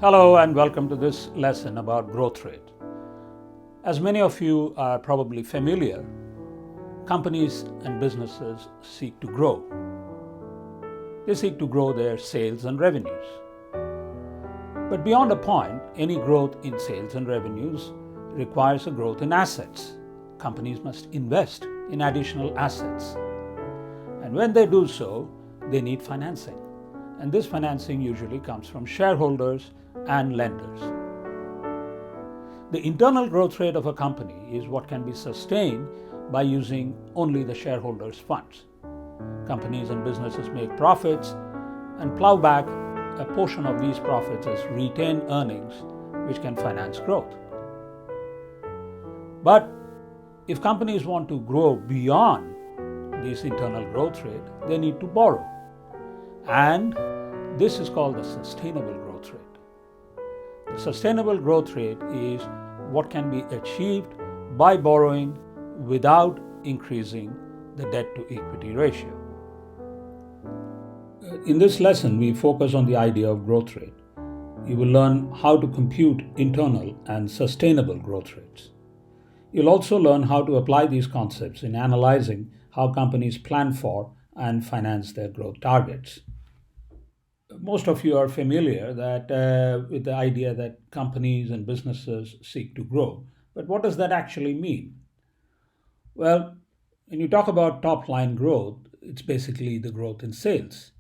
Hello and welcome to this lesson about growth rate. As many of you are probably familiar, companies and businesses seek to grow. They seek to grow their sales and revenues. But beyond a point, any growth in sales and revenues requires a growth in assets. Companies must invest in additional assets. And when they do so, they need financing. And this financing usually comes from shareholders and lenders. The internal growth rate of a company is what can be sustained by using only the shareholders' funds. Companies and businesses make profits and plow back a portion of these profits as retained earnings, which can finance growth. But if companies want to grow beyond this internal growth rate, they need to borrow. And this is called the sustainable growth rate. The sustainable growth rate is what can be achieved by borrowing without increasing the debt to equity ratio. In this lesson, we focus on the idea of growth rate. You will learn how to compute internal and sustainable growth rates. You'll also learn how to apply these concepts in analyzing how companies plan for and finance their growth targets. Most of you are familiar with the idea that companies and businesses seek to grow. But what does that actually mean? Well, when you talk about top line growth, it's basically the growth in sales.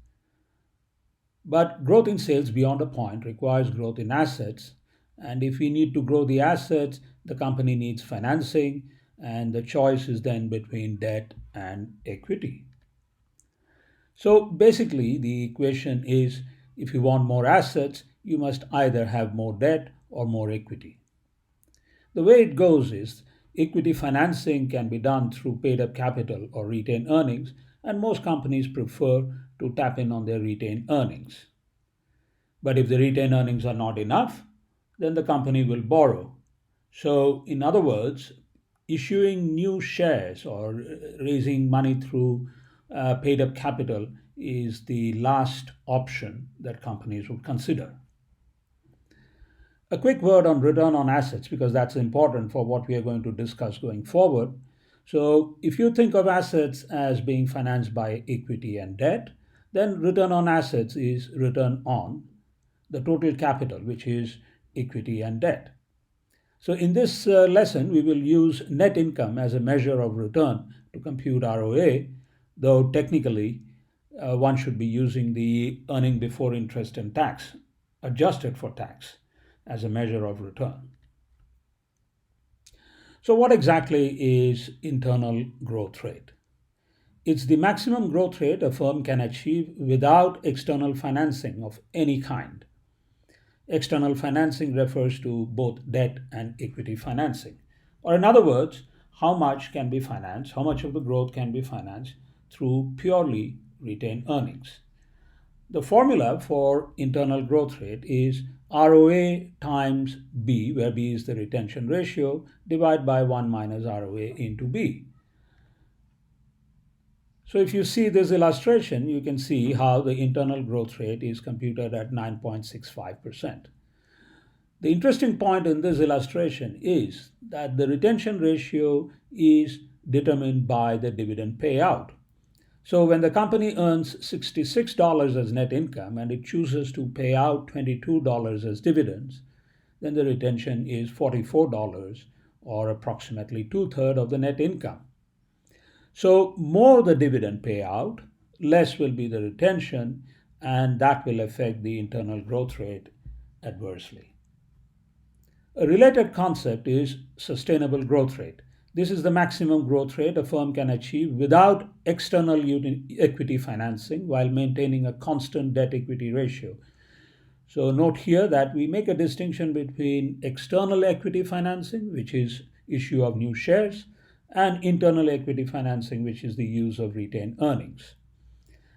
But growth in sales beyond a point requires growth in assets. And if we need to grow the assets, the company needs financing, and the choice is then between debt and equity. So basically, the equation is if you want more assets, you must either have more debt or more equity. The way it goes is equity financing can be done through paid up capital or retained earnings, and most companies prefer to tap in on their retained earnings. But if the retained earnings are not enough, then the company will borrow. So, in other words, issuing new shares or raising money through paid up capital is the last option that companies would consider. A quick word on return on assets, because that's important for what we are going to discuss going forward. So, if you think of assets as being financed by equity and debt, then return on assets is return on the total capital, which is equity and debt. So in this lesson, we will use net income as a measure of return to compute ROA, though technically one should be using the earning before interest and tax, adjusted for tax, as a measure of return. So what exactly is internal growth rate? It's the maximum growth rate a firm can achieve without external financing of any kind. External financing refers to both debt and equity financing. Or in other words, how much can be financed, how much of the growth can be financed through purely retained earnings. The formula for internal growth rate is ROA times B, where B is the retention ratio, divided by 1 minus ROA into B. So if you see this illustration, you can see how the internal growth rate is computed at 9.65%. The interesting point in this illustration is that the retention ratio is determined by the dividend payout. So when the company earns $66 as net income and it chooses to pay out $22 as dividends, then the retention is $44, or approximately 2/3 of the net income. So more the dividend payout, less will be the retention, and that will affect the internal growth rate adversely. A related concept is sustainable growth rate. This is the maximum growth rate a firm can achieve without external equity financing while maintaining a constant debt equity ratio. So note here that we make a distinction between external equity financing, which is issue of new shares, and internal equity financing, which is the use of retained earnings.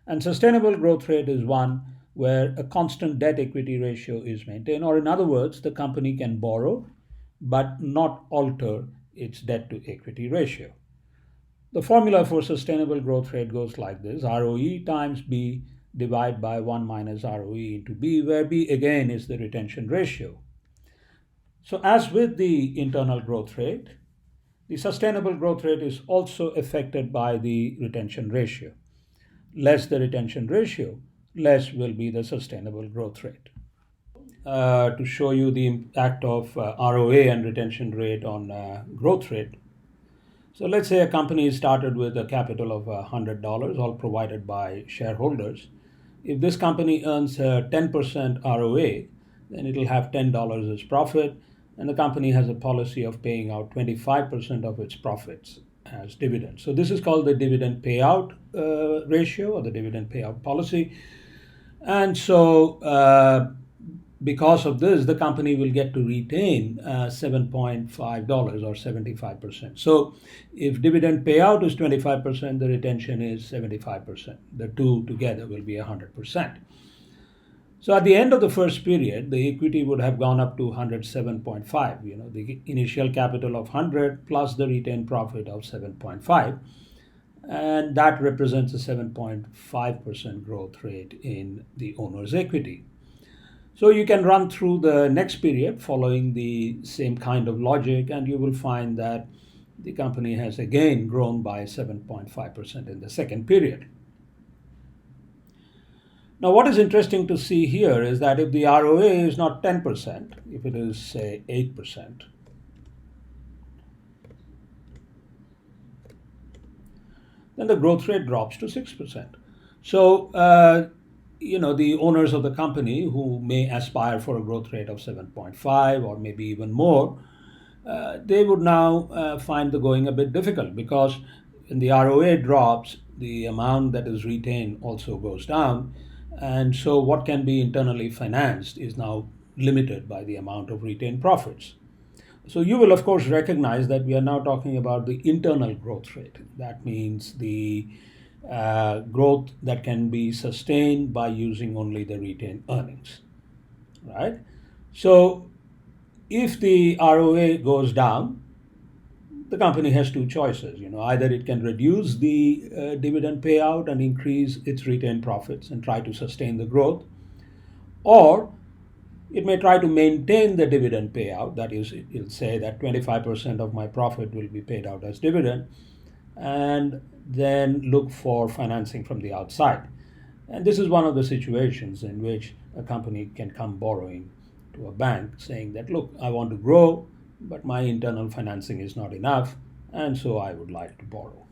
And sustainable growth rate is one where a constant debt equity ratio is maintained, or in other words, the company can borrow but not alter its debt to equity ratio. The formula for sustainable growth rate goes like this: ROE times B divide by 1 minus ROE into B, where B again is the retention ratio. So as with the internal growth rate, the sustainable growth rate is also affected by the retention ratio. Less the retention ratio, less will be the sustainable growth rate. To show you the impact of ROA and retention rate on growth rate. So let's say a company started with a capital of $100, all provided by shareholders. If this company earns 10% ROA, then it'll have $10 as profit, and the company has a policy of paying out 25% of its profits as dividends. So this is called the dividend payout ratio, or the dividend payout policy. And so because of this, the company will get to retain $7.5 or 75%. So if dividend payout is 25%, the retention is 75%. The two together will be 100%. So at the end of the first period, the equity would have gone up to 107.5, the initial capital of 100 plus the retained profit of 7.5. And that represents a 7.5% growth rate in the owner's equity. So you can run through the next period following the same kind of logic, and you will find that the company has again grown by 7.5% in the second period. Now, what is interesting to see here is that if the ROA is not 10%, if it is, say, 8%, then the growth rate drops to 6%. So, the owners of the company who may aspire for a growth rate of 7.5 or maybe even more, they would now find the going a bit difficult, because when the ROA drops, the amount that is retained also goes down. And so what can be internally financed is now limited by the amount of retained profits. So you will, of course, recognize that we are now talking about the internal growth rate. That means the growth that can be sustained by using only the retained earnings, right? So if the ROA goes down, the company has two choices. Either it can reduce the dividend payout and increase its retained profits and try to sustain the growth, or it may try to maintain the dividend payout. That is, it'll say that 25% of my profit will be paid out as dividend, and then look for financing from the outside. And this is one of the situations in which a company can come borrowing to a bank saying that, look, I want to grow, but my internal financing is not enough, and so I would like to borrow.